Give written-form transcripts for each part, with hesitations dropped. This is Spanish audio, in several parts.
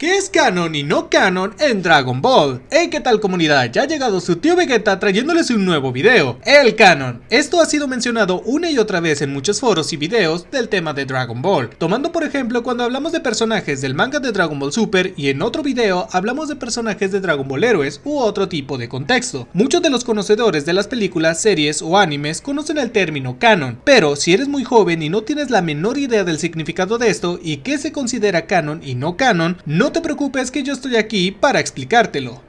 ¿Qué es canon y no canon en Dragon Ball? Hey, ¿qué tal comunidad? Ya ha llegado su tío Vegeta trayéndoles un nuevo video, el canon. Esto ha sido mencionado una y otra vez en muchos foros y videos del tema de Dragon Ball, tomando por ejemplo cuando hablamos de personajes del manga de Dragon Ball Super y en otro video hablamos de personajes de Dragon Ball Heroes u otro tipo de contexto. Muchos de los conocedores de las películas, series o animes conocen el término canon, pero si eres muy joven y no tienes la menor idea del significado de esto y qué se considera canon y no canon, no te preocupes que yo estoy aquí para explicártelo.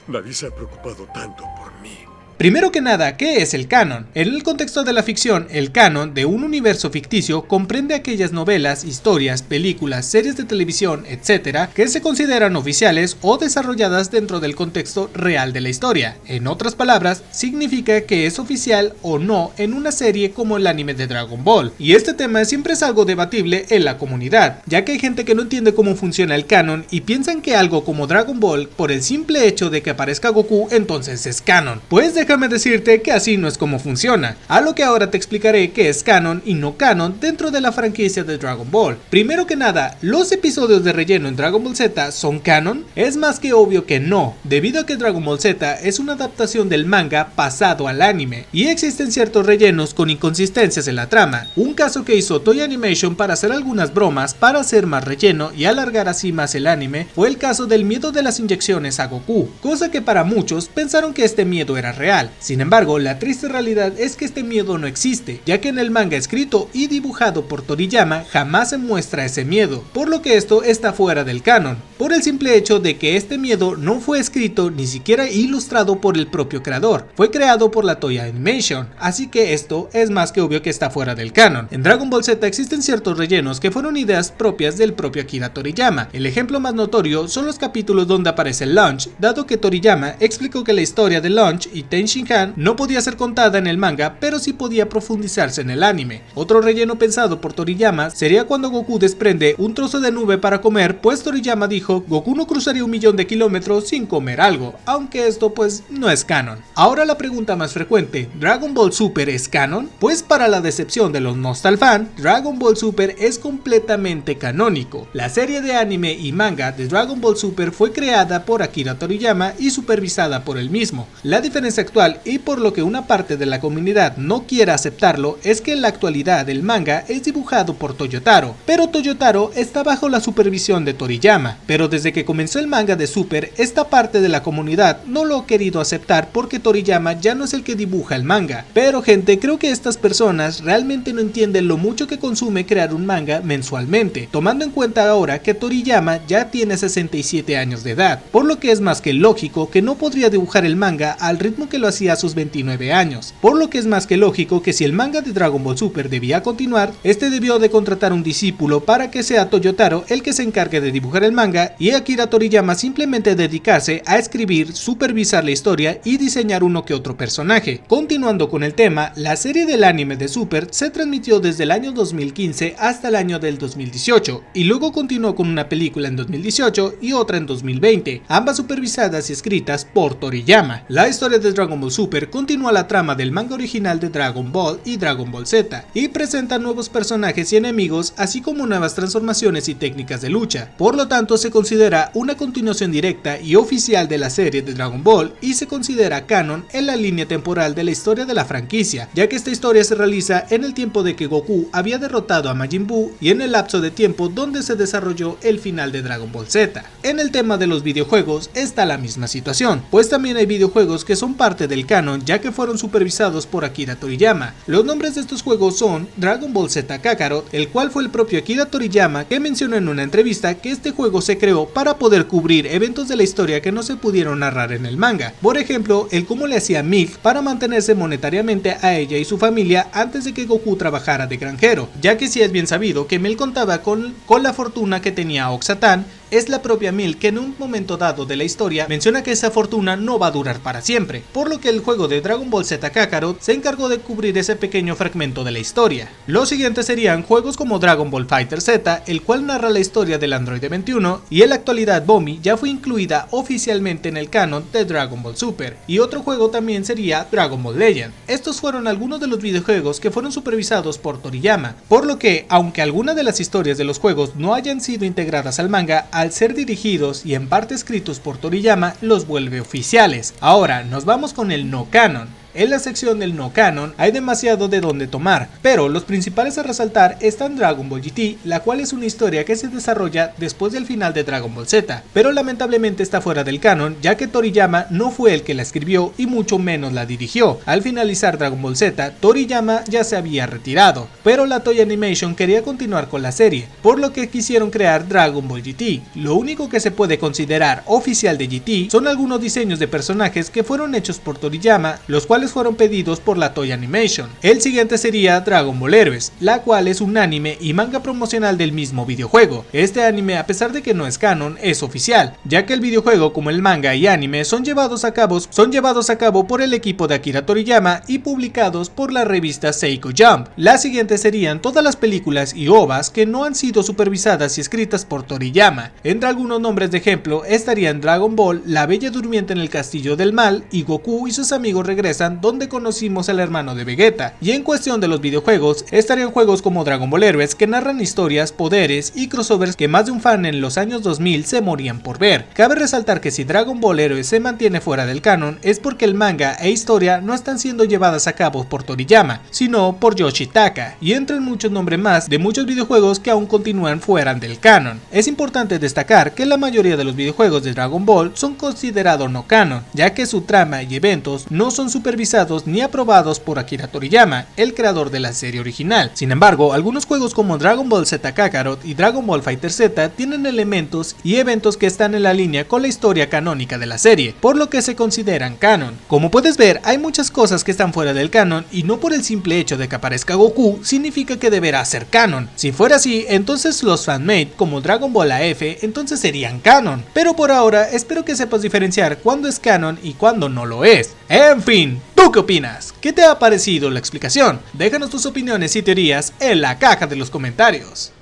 Nadie se ha preocupado tanto por mí. Primero que nada, ¿qué es el canon? En el contexto de la ficción, el canon de un universo ficticio comprende aquellas novelas, historias, películas, series de televisión, etc. que se consideran oficiales o desarrolladas dentro del contexto real de la historia. En otras palabras, significa que es oficial o no en una serie como el anime de Dragon Ball. Y este tema siempre es algo debatible en la comunidad, ya que hay gente que no entiende cómo funciona el canon y piensan que algo como Dragon Ball, por el simple hecho de que aparezca Goku, entonces es canon. Pues déjame decirte que así no es como funciona, a lo que ahora te explicaré qué es canon y no canon dentro de la franquicia de Dragon Ball. Primero que nada, ¿los episodios de relleno en Dragon Ball Z son canon? Es más que obvio que no, debido a que Dragon Ball Z es una adaptación del manga pasado al anime, y existen ciertos rellenos con inconsistencias en la trama. Un caso que hizo Toei Animation para hacer algunas bromas para hacer más relleno y alargar así más el anime fue el caso del miedo de las inyecciones a Goku, cosa que para muchos pensaron que este miedo era real. Sin embargo, la triste realidad es que este miedo no existe, ya que en el manga escrito y dibujado por Toriyama jamás se muestra ese miedo, por lo que esto está fuera del canon, por el simple hecho de que este miedo no fue escrito ni siquiera ilustrado por el propio creador, fue creado por la Toei Animation, así que esto es más que obvio que está fuera del canon. En Dragon Ball Z existen ciertos rellenos que fueron ideas propias del propio Akira Toriyama. El ejemplo más notorio son los capítulos donde aparece Launch, dado que Toriyama explicó que la historia de Launch y Ten Shinhan no podía ser contada en el manga, pero sí podía profundizarse en el anime. Otro relleno pensado por Toriyama sería cuando Goku desprende un trozo de nube para comer, pues Toriyama dijo: Goku no cruzaría 1.000.000 de kilómetros sin comer algo, aunque esto pues no es canon. Ahora la pregunta más frecuente, ¿Dragon Ball Super es canon? Pues para la decepción de los Nostalfan, Dragon Ball Super es completamente canónico. La serie de anime y manga de Dragon Ball Super fue creada por Akira Toriyama y supervisada por él mismo. La diferencia actual, y por lo que una parte de la comunidad no quiera aceptarlo, es que en la actualidad el manga es dibujado por Toyotaro, pero Toyotaro está bajo la supervisión de Toriyama. Pero desde que comenzó el manga de Super, esta parte de la comunidad no lo ha querido aceptar porque Toriyama ya no es el que dibuja el manga. Pero gente, creo que estas personas realmente no entienden lo mucho que consume crear un manga mensualmente, tomando en cuenta ahora que Toriyama ya tiene 67 años de edad, por lo que es más que lógico que no podría dibujar el manga al ritmo que lo hacía a sus 29 años, por lo que es más que lógico que si el manga de Dragon Ball Super debía continuar, este debió de contratar un discípulo para que sea Toyotaro el que se encargue de dibujar el manga y Akira Toriyama simplemente dedicarse a escribir, supervisar la historia y diseñar uno que otro personaje. Continuando con el tema, la serie del anime de Super se transmitió desde el año 2015 hasta el año del 2018 y luego continuó con una película en 2018 y otra en 2020, ambas supervisadas y escritas por Toriyama. La historia de Dragon Ball Super continúa la trama del manga original de Dragon Ball y Dragon Ball Z y presenta nuevos personajes y enemigos, así como nuevas transformaciones y técnicas de lucha. Por lo tanto, se considera una continuación directa y oficial de la serie de Dragon Ball y se considera canon en la línea temporal de la historia de la franquicia, ya que esta historia se realiza en el tiempo de que Goku había derrotado a Majin Buu y en el lapso de tiempo donde se desarrolló el final de Dragon Ball Z. En el tema de los videojuegos está la misma situación, pues también hay videojuegos que son parte del canon ya que fueron supervisados por Akira Toriyama. Los nombres de estos juegos son Dragon Ball Z Kakarot, el cual fue el propio Akira Toriyama que mencionó en una entrevista que este juego se creó para poder cubrir eventos de la historia que no se pudieron narrar en el manga. Por ejemplo, el cómo le hacía Milk para mantenerse monetariamente a ella y su familia antes de que Goku trabajara de granjero, ya que sí es bien sabido que Milk contaba con la fortuna que tenía Oxatan. Es la propia Milk que en un momento dado de la historia menciona que esa fortuna no va a durar para siempre, por lo que el juego de Dragon Ball Z Kakarot se encargó de cubrir ese pequeño fragmento de la historia. Los siguientes serían juegos como Dragon Ball Fighter Z, el cual narra la historia del androide 21, y en la actualidad Bomi ya fue incluida oficialmente en el canon de Dragon Ball Super, y otro juego también sería Dragon Ball Legend. Estos fueron algunos de los videojuegos que fueron supervisados por Toriyama, por lo que, aunque algunas de las historias de los juegos no hayan sido integradas al manga, al ser dirigidos y en parte escritos por Toriyama, los vuelve oficiales. Ahora, nos vamos con el no canon. En la sección del no canon hay demasiado de donde tomar, pero los principales a resaltar están Dragon Ball GT, la cual es una historia que se desarrolla después del final de Dragon Ball Z, pero lamentablemente está fuera del canon, ya que Toriyama no fue el que la escribió y mucho menos la dirigió. Al finalizar Dragon Ball Z, Toriyama ya se había retirado, pero la Toei Animation quería continuar con la serie, por lo que quisieron crear Dragon Ball GT. Lo único que se puede considerar oficial de GT son algunos diseños de personajes que fueron hechos por Toriyama, los cuales fueron pedidos por la Toei Animation. El siguiente sería Dragon Ball Heroes, la cual es un anime y manga promocional del mismo videojuego. Este anime, a pesar de que no es canon, es oficial, ya que el videojuego como el manga y anime son llevados a cabo por el equipo de Akira Toriyama y publicados por la revista Seiko Jump. Las siguientes serían todas las películas y OVAs que no han sido supervisadas y escritas por Toriyama. Entre algunos nombres de ejemplo estarían Dragon Ball, La Bella Durmiente en el Castillo del Mal y Goku y sus amigos regresan, donde conocimos al hermano de Vegeta. Y en cuestión de los videojuegos, estarían juegos como Dragon Ball Heroes, que narran historias, poderes y crossovers que más de un fan en los años 2000 se morían por ver. Cabe resaltar que si Dragon Ball Heroes se mantiene fuera del canon es porque el manga e historia no están siendo llevadas a cabo por Toriyama, sino por Yoshitaka, y entre muchos nombres más de muchos videojuegos que aún continúan fuera del canon. Es importante destacar que la mayoría de los videojuegos de Dragon Ball son considerados no canon, ya que su trama y eventos no son supervisados ni aprobados por Akira Toriyama, el creador de la serie original. Sin embargo, algunos juegos como Dragon Ball Z Kakarot y Dragon Ball Fighter Z tienen elementos y eventos que están en la línea con la historia canónica de la serie, por lo que se consideran canon. Como puedes ver, hay muchas cosas que están fuera del canon y no por el simple hecho de que aparezca Goku significa que deberá ser canon. Si fuera así, entonces los fanmade como Dragon Ball AF entonces serían canon. Pero por ahora espero que sepas diferenciar cuándo es canon y cuándo no lo es. En fin, ¿tú qué opinas? ¿Qué te ha parecido la explicación? Déjanos tus opiniones y teorías en la caja de los comentarios.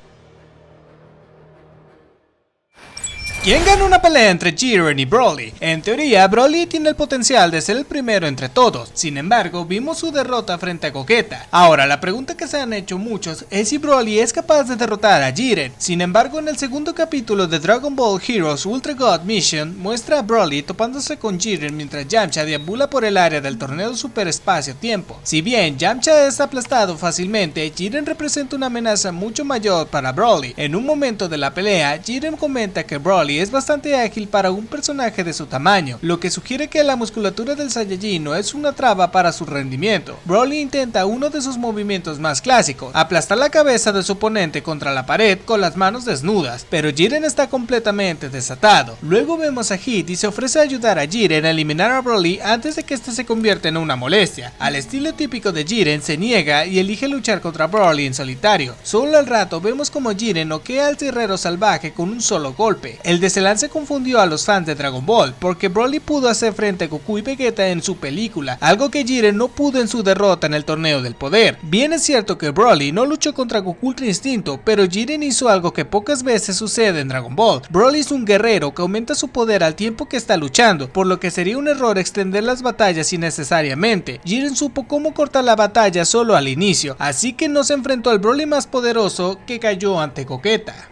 ¿Quién gana una pelea entre Jiren y Broly? En teoría, Broly tiene el potencial de ser el primero entre todos, sin embargo, vimos su derrota frente a Gogeta. Ahora, la pregunta que se han hecho muchos es si Broly es capaz de derrotar a Jiren. Sin embargo, en el segundo capítulo de Dragon Ball Heroes Ultra God Mission, muestra a Broly topándose con Jiren mientras Yamcha deambula por el área del torneo Super Espacio-Tiempo. Si bien Yamcha es aplastado fácilmente, Jiren representa una amenaza mucho mayor para Broly. En un momento de la pelea, Jiren comenta que Broly es bastante ágil para un personaje de su tamaño, lo que sugiere que la musculatura del Saiyajin no es una traba para su rendimiento. Broly intenta uno de sus movimientos más clásicos, aplastar la cabeza de su oponente contra la pared con las manos desnudas, pero Jiren está completamente desatado. Luego vemos a Hit y se ofrece a ayudar a Jiren a eliminar a Broly antes de que este se convierta en una molestia. Al estilo típico de Jiren, se niega y elige luchar contra Broly en solitario. Solo al rato vemos como Jiren noquea al guerrero salvaje con un solo golpe. El desenlace confundió a los fans de Dragon Ball, porque Broly pudo hacer frente a Goku y Vegeta en su película, algo que Jiren no pudo en su derrota en el torneo del poder. Bien es cierto que Broly no luchó contra Goku Ultra Instinto, pero Jiren hizo algo que pocas veces sucede en Dragon Ball. Broly es un guerrero que aumenta su poder al tiempo que está luchando, por lo que sería un error extender las batallas innecesariamente. Jiren supo cómo cortar la batalla solo al inicio, así que no se enfrentó al Broly más poderoso que cayó ante Gogeta.